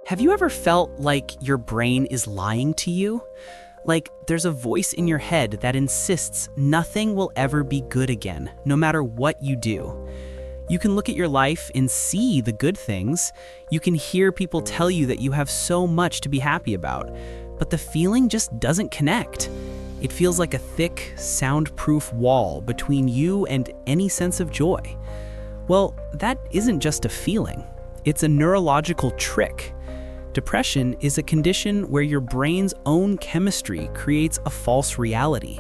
Have you ever felt like your brain is lying to you? Like there's a voice in your head that insists nothing will ever be good again, no matter what you do. You can look at your life and see the good things. You can hear people tell you that you have so much to be happy about, but the feeling just doesn't connect. It feels like a thick, soundproof wall between you and any sense of joy. Well, that isn't just a feeling. It's a neurological trick. Depression is a condition where your brain's own chemistry creates a false reality,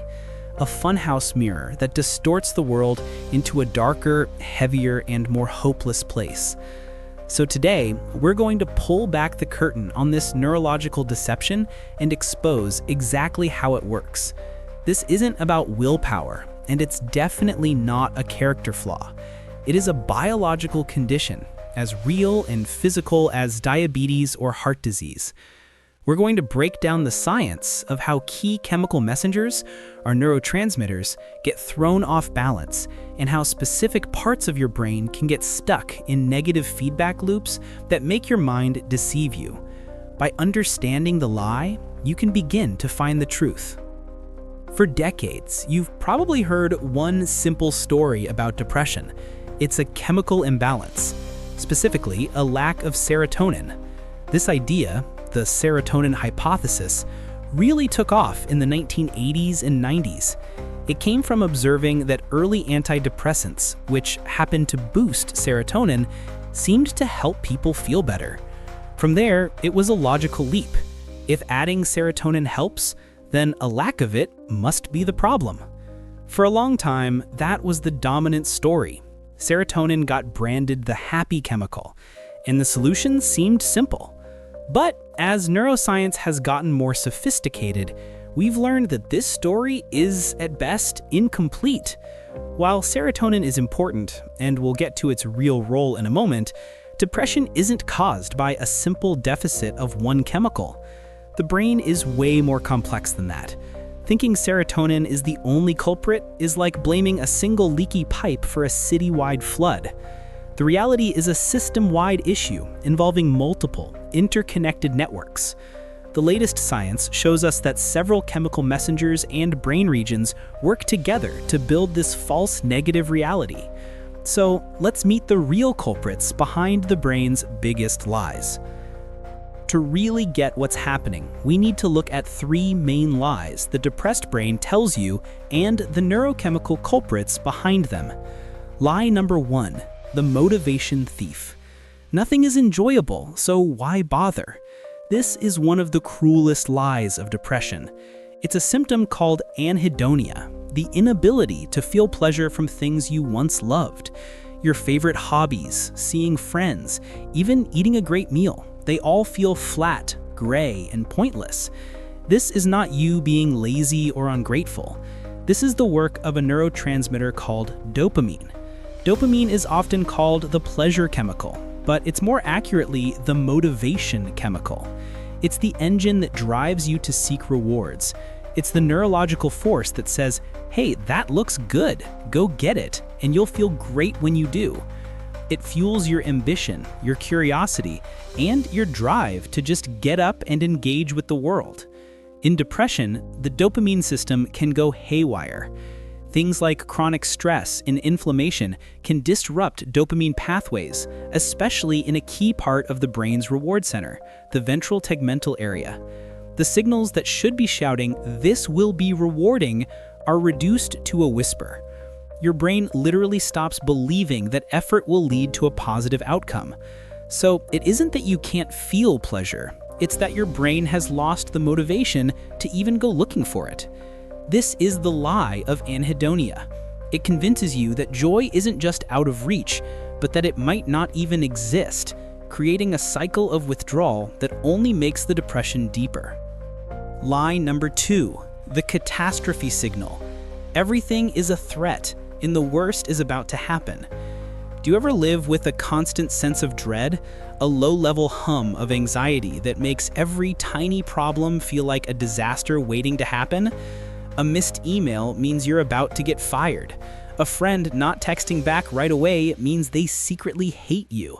a funhouse mirror that distorts the world into a darker, heavier, and more hopeless place. So today, we're going to pull back the curtain on this neurological deception and expose exactly how it works. This isn't about willpower, and it's definitely not a character flaw. It is a biological condition, as real and physical as diabetes or heart disease. We're going to break down the science of how key chemical messengers, our neurotransmitters, get thrown off balance, and how specific parts of your brain can get stuck in negative feedback loops that make your mind deceive you. By understanding the lie, you can begin to find the truth. For decades, you've probably heard one simple story about depression. It's a chemical imbalance, specifically a lack of serotonin. This idea, the serotonin hypothesis, really took off in the 1980s and 90s. It came from observing that early antidepressants, which happened to boost serotonin, seemed to help people feel better. From there, it was a logical leap. If adding serotonin helps, then a lack of it must be the problem. For a long time, that was the dominant story. Serotonin got branded the happy chemical, and the solution seemed simple. But as neuroscience has gotten more sophisticated, we've learned that this story is, at best, incomplete. While serotonin is important, and we'll get to its real role in a moment, depression isn't caused by a simple deficit of one chemical. The brain is way more complex than that. Thinking serotonin is the only culprit is like blaming a single leaky pipe for a citywide flood. The reality is a system-wide issue involving multiple, interconnected networks. The latest science shows us that several chemical messengers and brain regions work together to build this false negative reality. So let's meet the real culprits behind the brain's biggest lies. To really get what's happening, we need to look at three main lies the depressed brain tells you and the neurochemical culprits behind them. Lie number 1, the motivation thief. Nothing is enjoyable, so why bother? This is one of the cruelest lies of depression. It's a symptom called anhedonia, the inability to feel pleasure from things you once loved. Your favorite hobbies, seeing friends, even eating a great meal. They all feel flat, gray, and pointless. This is not you being lazy or ungrateful. This is the work of a neurotransmitter called dopamine. Dopamine is often called the pleasure chemical, but it's more accurately the motivation chemical. It's the engine that drives you to seek rewards. It's the neurological force that says, hey, that looks good, go get it, and you'll feel great when you do. It fuels your ambition, your curiosity, and your drive to just get up and engage with the world. In depression, the dopamine system can go haywire. Things like chronic stress and inflammation can disrupt dopamine pathways, especially in a key part of the brain's reward center, the ventral tegmental area. The signals that should be shouting, "This will be rewarding," are reduced to a whisper. Your brain literally stops believing that effort will lead to a positive outcome. So it isn't that you can't feel pleasure, it's that your brain has lost the motivation to even go looking for it. This is the lie of anhedonia. It convinces you that joy isn't just out of reach, but that it might not even exist, creating a cycle of withdrawal that only makes the depression deeper. Lie number 2, the catastrophe signal. Everything is a threat, and the worst is about to happen. Do you ever live with a constant sense of dread, a low-level hum of anxiety that makes every tiny problem feel like a disaster waiting to happen? A missed email means you're about to get fired. A friend not texting back right away means they secretly hate you.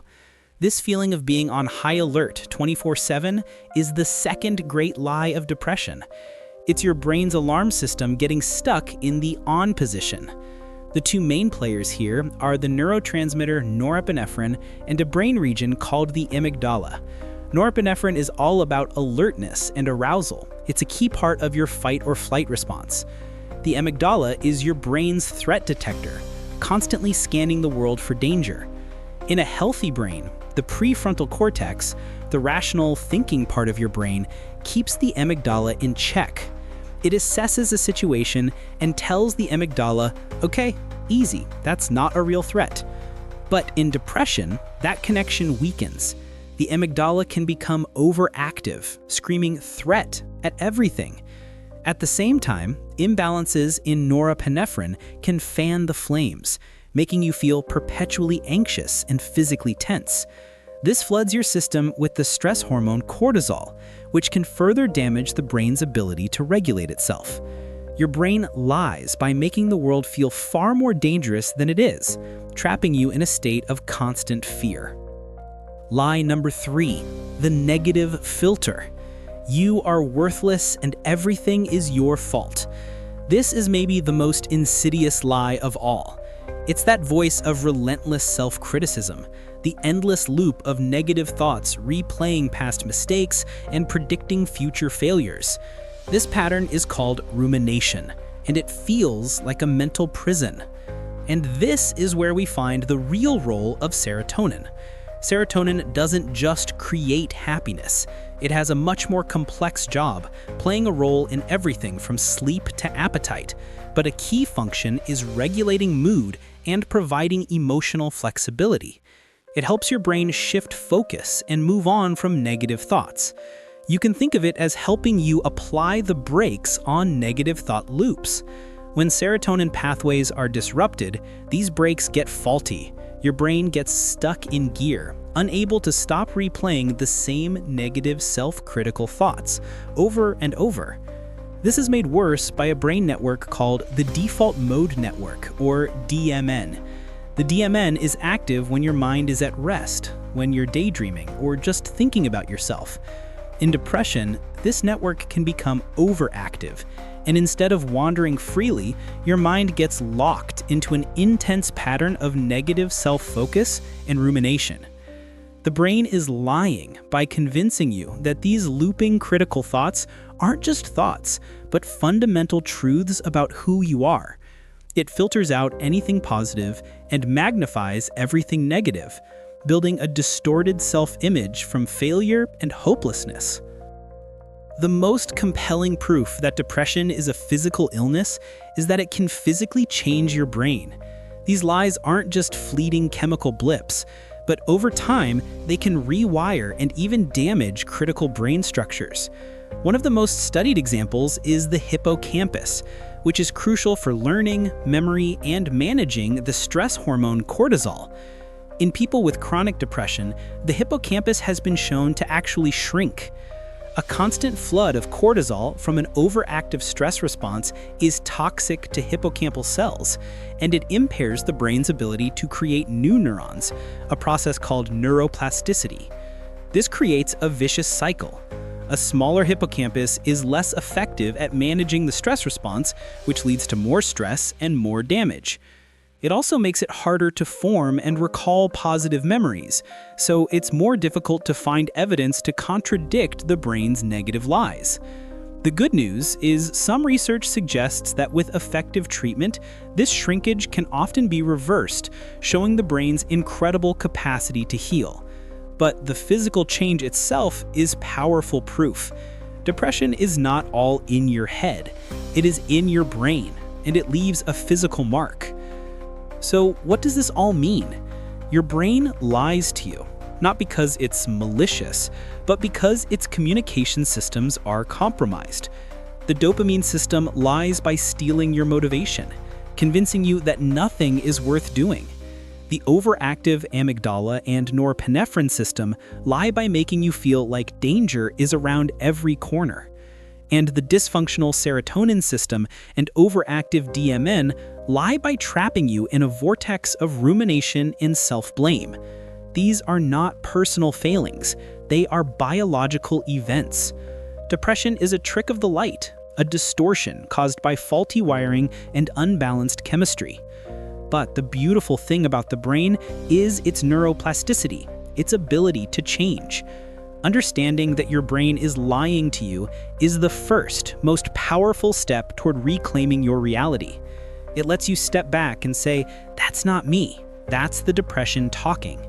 This feeling of being on high alert 24/7 is the second great lie of depression. It's your brain's alarm system getting stuck in the on position. The two main players here are the neurotransmitter norepinephrine and a brain region called the amygdala. Norepinephrine is all about alertness and arousal. It's a key part of your fight or flight response. The amygdala is your brain's threat detector, constantly scanning the world for danger. In a healthy brain, the prefrontal cortex, the rational thinking part of your brain, keeps the amygdala in check. It assesses a situation and tells the amygdala, okay, easy, that's not a real threat. But in depression, that connection weakens. The amygdala can become overactive, screaming threat at everything. At the same time, imbalances in norepinephrine can fan the flames, making you feel perpetually anxious and physically tense. This floods your system with the stress hormone cortisol, which can further damage the brain's ability to regulate itself. Your brain lies by making the world feel far more dangerous than it is, trapping you in a state of constant fear. Lie number 3, the negative filter. You are worthless and everything is your fault. This is maybe the most insidious lie of all. It's that voice of relentless self-criticism, the endless loop of negative thoughts replaying past mistakes and predicting future failures. This pattern is called rumination, and it feels like a mental prison. And this is where we find the real role of serotonin. Serotonin doesn't just create happiness. It has a much more complex job, playing a role in everything from sleep to appetite. But a key function is regulating mood and providing emotional flexibility. It helps your brain shift focus and move on from negative thoughts. You can think of it as helping you apply the brakes on negative thought loops. When serotonin pathways are disrupted, these brakes get faulty. Your brain gets stuck in gear, unable to stop replaying the same negative self-critical thoughts over and over. This is made worse by a brain network called the default mode network, or DMN. The DMN is active when your mind is at rest, when you're daydreaming, or just thinking about yourself. In depression, this network can become overactive, and instead of wandering freely, your mind gets locked into an intense pattern of negative self-focus and rumination. The brain is lying by convincing you that these looping critical thoughts aren't just thoughts, but fundamental truths about who you are. It filters out anything positive and magnifies everything negative, building a distorted self-image from failure and hopelessness. The most compelling proof that depression is a physical illness is that it can physically change your brain. These lies aren't just fleeting chemical blips, but over time, they can rewire and even damage critical brain structures. One of the most studied examples is the hippocampus, which is crucial for learning, memory, and managing the stress hormone cortisol. In people with chronic depression, the hippocampus has been shown to actually shrink. A constant flood of cortisol from an overactive stress response is toxic to hippocampal cells, and it impairs the brain's ability to create new neurons, a process called neuroplasticity. This creates a vicious cycle. A smaller hippocampus is less effective at managing the stress response, which leads to more stress and more damage. It also makes it harder to form and recall positive memories, so it's more difficult to find evidence to contradict the brain's negative lies. The good news is some research suggests that with effective treatment, this shrinkage can often be reversed, showing the brain's incredible capacity to heal. But the physical change itself is powerful proof. Depression is not all in your head. It is in your brain, and it leaves a physical mark. So what does this all mean? Your brain lies to you, not because it's malicious, but because its communication systems are compromised. The dopamine system lies by stealing your motivation, convincing you that nothing is worth doing. The overactive amygdala and norepinephrine system lie by making you feel like danger is around every corner. And the dysfunctional serotonin system and overactive DMN lie by trapping you in a vortex of rumination and self-blame. These are not personal failings, they are biological events. Depression is a trick of the light, a distortion caused by faulty wiring and unbalanced chemistry. But the beautiful thing about the brain is its neuroplasticity, its ability to change. Understanding that your brain is lying to you is the first, most powerful step toward reclaiming your reality. It lets you step back and say, "That's not me, that's the depression talking."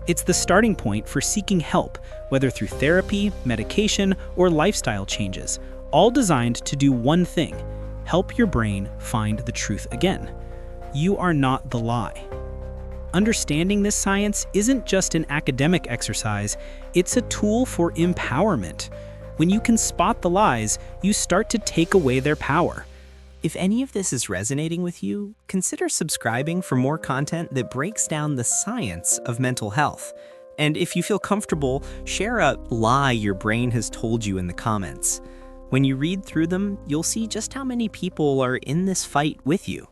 It's the starting point for seeking help, whether through therapy, medication, or lifestyle changes, all designed to do one thing: help your brain find the truth again. You are not the lie. Understanding this science isn't just an academic exercise, it's a tool for empowerment. When you can spot the lies, you start to take away their power. If any of this is resonating with you, consider subscribing for more content that breaks down the science of mental health. And if you feel comfortable, share a lie your brain has told you in the comments. When you read through them, you'll see just how many people are in this fight with you.